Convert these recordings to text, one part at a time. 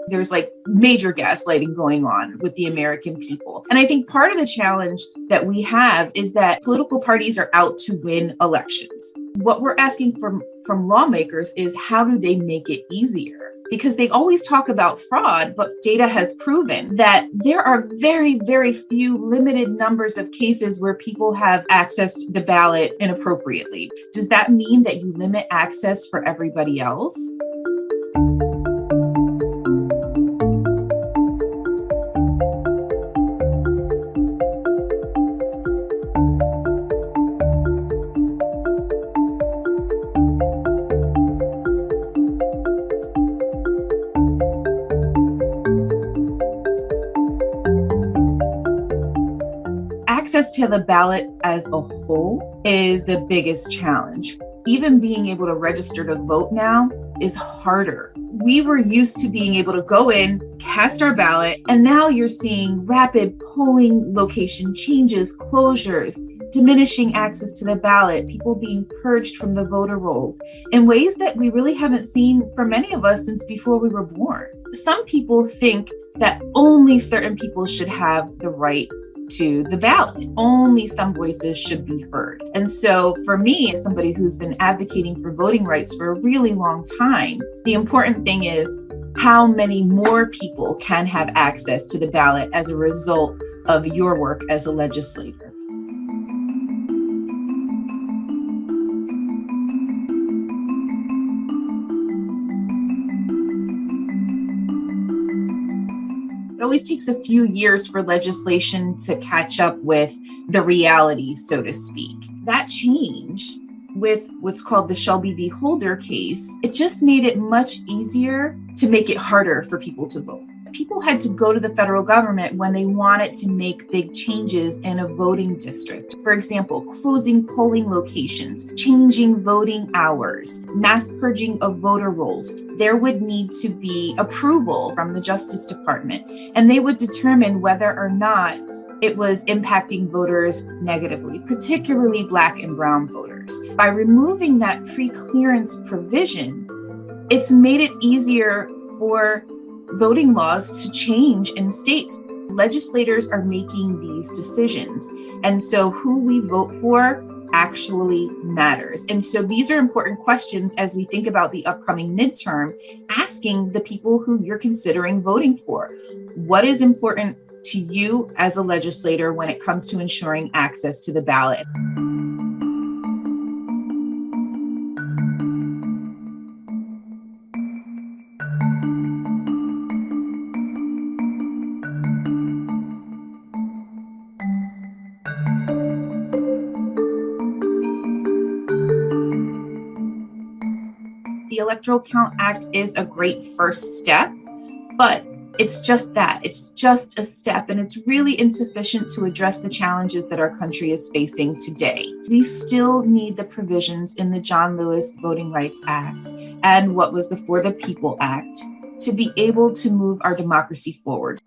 There's like major gaslighting going on with the American people. And I think part of the challenge that we have is that political parties are out to win elections. What we're asking from lawmakers is how do they make it easier? Because they always talk about fraud, but data has proven that there are very, very few limited numbers of cases where people have accessed the ballot inappropriately. Does that mean that you limit access for everybody else? Access to the ballot as a whole is the biggest challenge. Even being able to register to vote now is harder. We were used to being able to go in, cast our ballot, and now you're seeing rapid polling location changes, closures, diminishing access to the ballot, people being purged from the voter rolls in ways that we really haven't seen for many of us since before we were born. Some people think that only certain people should have the right to the ballot. Only some voices should be heard. And so for me, as somebody who's been advocating for voting rights for a really long time, the important thing is how many more people can have access to the ballot as a result of your work as a legislator. It always takes a few years for legislation to catch up with the reality, so to speak. That change with what's called the Shelby v. Holder case, it just made it much easier to make it harder for people to vote. People had to go to the federal government when they wanted to make big changes in a voting district. For example, closing polling locations, changing voting hours, mass purging of voter rolls. There would need to be approval from the Justice Department, and they would determine whether or not it was impacting voters negatively, particularly Black and Brown voters. By removing that pre-clearance provision, it's made it easier for voting laws to change in states. Legislators are making these decisions. And so who we vote for actually matters. And so these are important questions as we think about the upcoming midterm, asking the people who you're considering voting for. What is important to you as a legislator when it comes to ensuring access to the ballot? The Electoral Count Act is a great first step, but it's just that. It's just a step, and it's really insufficient to address the challenges that our country is facing today. We still need the provisions in the John Lewis Voting Rights Act and what was the For the People Act to be able to move our democracy forward.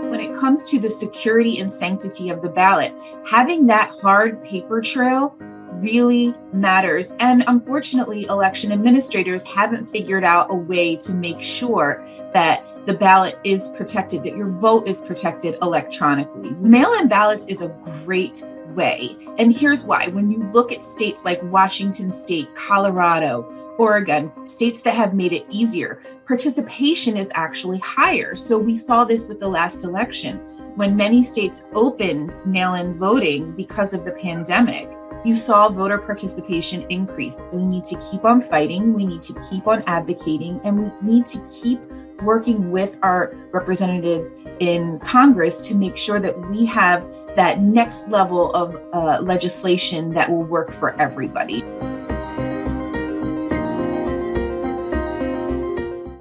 When it comes to the security and sanctity of the ballot, having that hard paper trail really matters. And unfortunately, election administrators haven't figured out a way to make sure that the ballot is protected, that your vote is protected electronically. Mail-in ballots is a great way. And here's why. When you look at states like Washington State, Colorado, Oregon, states that have made it easier, participation is actually higher. So we saw this with the last election. When many states opened mail-in voting because of the pandemic, you saw voter participation increase. We need to keep on fighting, we need to keep on advocating, and we need to keep working with our representatives in Congress to make sure that we have that next level of legislation that will work for everybody.